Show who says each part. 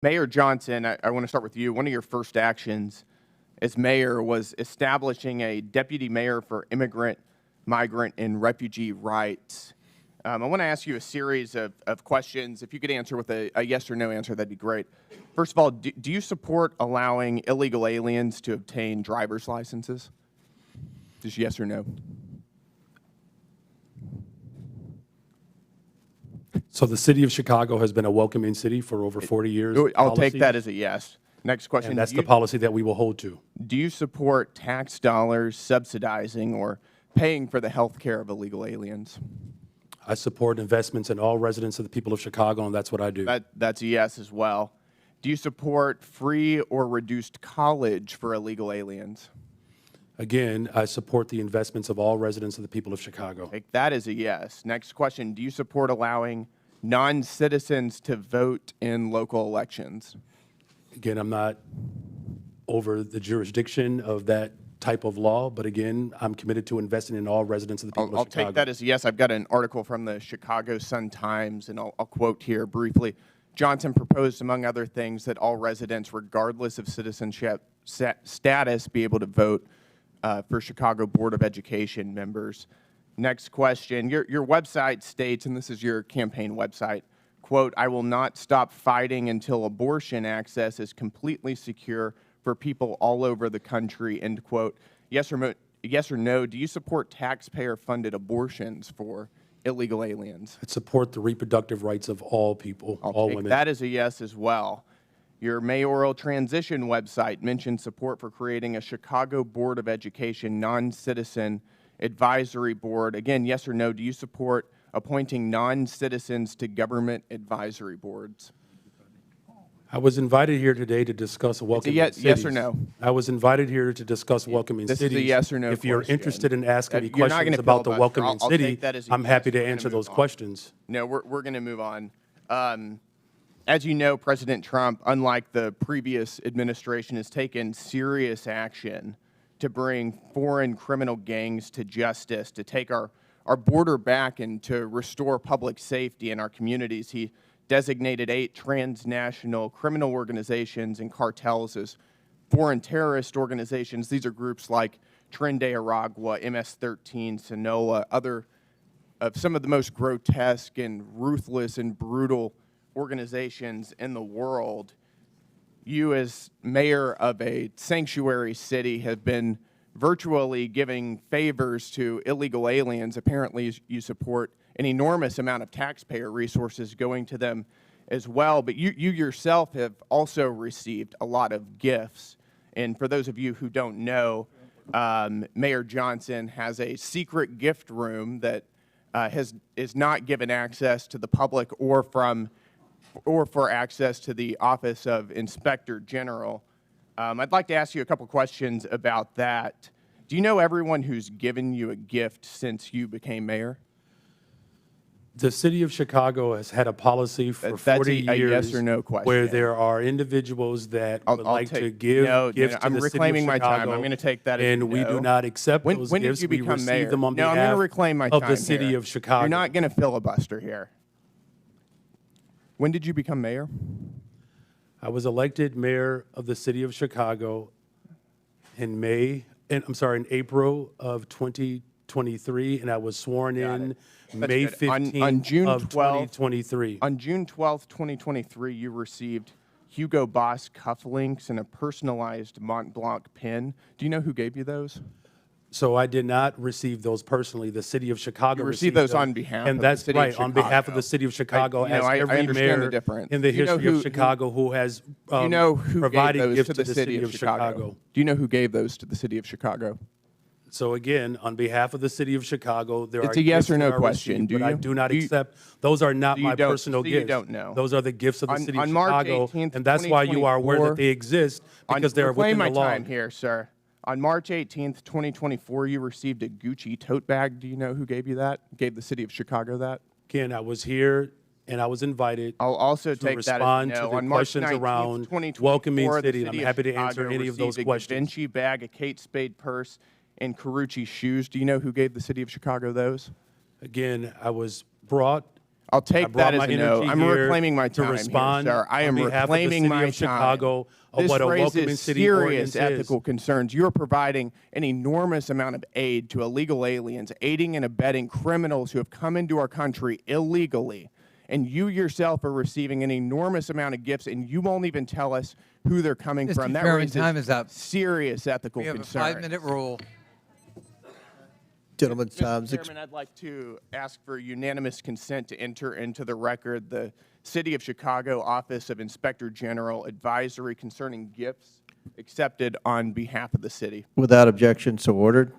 Speaker 1: Mayor Johnson, I want to start with you. One of your first actions as mayor was establishing a deputy mayor for immigrant, migrant, and refugee rights. I want to ask you a series of questions. If you could answer with a yes or no answer, that'd be great. First of all, do you support allowing illegal aliens to obtain driver's licenses? Just yes or no.
Speaker 2: So the city of Chicago has been a welcoming city for over 40 years.
Speaker 1: I'll take that as a yes. Next question.
Speaker 2: And that's the policy that we will hold to.
Speaker 1: Do you support tax dollars subsidizing or paying for the health care of illegal aliens?
Speaker 2: I support investments in all residents of the people of Chicago, and that's what I do.
Speaker 1: That's a yes as well. Do you support free or reduced college for illegal aliens?
Speaker 2: Again, I support the investments of all residents of the people of Chicago.
Speaker 1: Take that as a yes. Next question. Do you support allowing non-citizens to vote in local elections?
Speaker 2: Again, I'm not over the jurisdiction of that type of law, but again, I'm committed to investing in all residents of the people of Chicago.
Speaker 1: I'll take that as a yes. I've got an article from the Chicago Sun-Times, and I'll quote here briefly. Johnson proposed, among other things, that all residents, regardless of citizenship status, be able to vote for Chicago Board of Education members. Next question. Your website states, and this is your campaign website, quote, "I will not stop fighting until abortion access is completely secure for people all over the country," end quote. Yes or no, do you support taxpayer-funded abortions for illegal aliens?
Speaker 2: I support the reproductive rights of all people, all women.
Speaker 1: That is a yes as well. Your mayoral transition website mentioned support for creating a Chicago Board of Education non-citizen advisory board. Again, yes or no, do you support appointing non-citizens to government advisory boards?
Speaker 2: I was invited here today to discuss welcoming cities.
Speaker 1: Yes or no?
Speaker 2: I was invited here to discuss welcoming cities.
Speaker 1: This is a yes or no
Speaker 2: If you're
Speaker 1: question.
Speaker 2: interested in asking me
Speaker 1: You're not
Speaker 2: questions
Speaker 1: gonna
Speaker 2: about the
Speaker 1: filibuster.
Speaker 2: welcoming
Speaker 1: I'll
Speaker 2: city,
Speaker 1: take that as a
Speaker 2: I'm
Speaker 1: yes.
Speaker 2: happy to
Speaker 1: We're gonna
Speaker 2: answer
Speaker 1: move
Speaker 2: those
Speaker 1: on.
Speaker 2: questions.
Speaker 1: No, we're going to move on. As you know, President Trump, unlike the previous administration, has taken serious action to bring foreign criminal gangs to justice, to take our border back and to restore public safety in our communities. He designated 8 transnational criminal organizations and cartels as foreign terrorist organizations. These are groups like Tren de Aragua, MS-13, Sinaloa, other of some of the most grotesque and ruthless and brutal organizations in the world. You, as mayor of a sanctuary city, have been virtually giving favors to illegal aliens. Apparently, you support an enormous amount of taxpayer resources going to them as well. But you yourself have also received a lot of gifts. And for those of you who don't know, Mayor Johnson has a secret gift room that is not given access to the public or for access to the Office of Inspector General. I'd like to ask you a couple questions about that. Do you know everyone who's given you a gift since you became mayor?
Speaker 2: The city of Chicago has had a policy for 40 years
Speaker 1: a yes or no question.
Speaker 2: where there are individuals that would like to give gifts to
Speaker 1: I'm
Speaker 2: the city of
Speaker 1: reclaiming my time.
Speaker 2: Chicago,
Speaker 1: I'm going to take that as a
Speaker 2: and we
Speaker 1: no.
Speaker 2: do not accept those
Speaker 1: When
Speaker 2: gifts.
Speaker 1: did you
Speaker 2: We
Speaker 1: become
Speaker 2: receive
Speaker 1: mayor?
Speaker 2: them on
Speaker 1: No, I'm going to
Speaker 2: behalf
Speaker 1: reclaim my
Speaker 2: of
Speaker 1: time
Speaker 2: the city
Speaker 1: here.
Speaker 2: of Chicago.
Speaker 1: You're not going to filibuster here. When did you become mayor?
Speaker 2: I was elected mayor of the city of Chicago in April of 2023, and I was sworn in May
Speaker 1: good. On
Speaker 2: 15th
Speaker 1: June
Speaker 2: of
Speaker 1: 12th
Speaker 2: 2023.
Speaker 1: On June 12th, 2023, you received Hugo Boss cufflinks and a personalized Mont Blanc pin. Do you know who gave you those?
Speaker 2: So I did not receive those personally. The city of Chicago
Speaker 1: You received those
Speaker 2: them,
Speaker 1: on behalf
Speaker 2: and
Speaker 1: of
Speaker 2: that's
Speaker 1: the city of
Speaker 2: right, on behalf of
Speaker 1: Chicago.
Speaker 2: the city of Chicago,
Speaker 1: I
Speaker 2: every
Speaker 1: understand
Speaker 2: mayor
Speaker 1: the difference.
Speaker 2: in the
Speaker 1: Do you know
Speaker 2: history of
Speaker 1: who-
Speaker 2: Chicago who has
Speaker 1: Do you know who
Speaker 2: provided
Speaker 1: gave those
Speaker 2: gifts
Speaker 1: to the city of Chicago? Do you know who gave those to the city of Chicago?
Speaker 2: So again, on behalf of the city of Chicago, there
Speaker 1: It's
Speaker 2: are
Speaker 1: a yes
Speaker 2: gifts
Speaker 1: or no
Speaker 2: that are
Speaker 1: question.
Speaker 2: received,
Speaker 1: Do
Speaker 2: but I
Speaker 1: you?
Speaker 2: do not
Speaker 1: Do you-
Speaker 2: accept. Those are not
Speaker 1: So you
Speaker 2: my
Speaker 1: don't-
Speaker 2: personal
Speaker 1: so you
Speaker 2: gifts.
Speaker 1: don't know.
Speaker 2: Those are the gifts of the city of
Speaker 1: On March
Speaker 2: Chicago,
Speaker 1: 18th,
Speaker 2: and that's why you are aware
Speaker 1: 2024
Speaker 2: that they exist, because they're
Speaker 1: reclaim
Speaker 2: within the
Speaker 1: my
Speaker 2: law.
Speaker 1: time here, sir. On March 18th, 2024, you received a Gucci tote bag. Do you know who gave you that? Gave the city of Chicago that?
Speaker 2: Ken, I was here and I was invited
Speaker 1: I'll also
Speaker 2: to
Speaker 1: take that as
Speaker 2: respond
Speaker 1: no.
Speaker 2: to the
Speaker 1: On March
Speaker 2: questions
Speaker 1: 19th,
Speaker 2: around
Speaker 1: 2024,
Speaker 2: welcoming
Speaker 1: the
Speaker 2: city, and I'm
Speaker 1: city of
Speaker 2: happy to answer
Speaker 1: Chicago
Speaker 2: any of those
Speaker 1: received
Speaker 2: questions.
Speaker 1: A Givenchy bag, a Kate Spade purse, and Carucci shoes. Do you know who gave the city of Chicago those?
Speaker 2: Again, I was brought
Speaker 1: I'll take
Speaker 2: I brought
Speaker 1: that as
Speaker 2: my
Speaker 1: a no.
Speaker 2: energy
Speaker 1: I'm
Speaker 2: here
Speaker 1: reclaiming my
Speaker 2: to
Speaker 1: time
Speaker 2: respond
Speaker 1: here, sir. I am
Speaker 2: on behalf of the
Speaker 1: reclaiming
Speaker 2: city
Speaker 1: my
Speaker 2: of Chicago
Speaker 1: time.
Speaker 2: of
Speaker 1: This
Speaker 2: what a welcoming
Speaker 1: raises
Speaker 2: city
Speaker 1: serious
Speaker 2: ordinance
Speaker 1: ethical
Speaker 2: is.
Speaker 1: concerns. You're providing an enormous amount of aid to illegal aliens, aiding and abetting criminals who have come into our country illegally. And you yourself are receiving an enormous amount of gifts, and you won't even tell us who they're coming from. That
Speaker 3: Chairman,
Speaker 1: raises
Speaker 3: time is up.
Speaker 1: serious ethical
Speaker 3: We have
Speaker 1: concerns.
Speaker 3: a 5-minute rule.
Speaker 4: Gentleman's
Speaker 1: Mr.
Speaker 4: time's
Speaker 1: Chairman, I'd like to ask for unanimous consent to enter into the record the City of Chicago Office of Inspector General advisory concerning gifts accepted on behalf of the city.
Speaker 4: without objection, so ordered.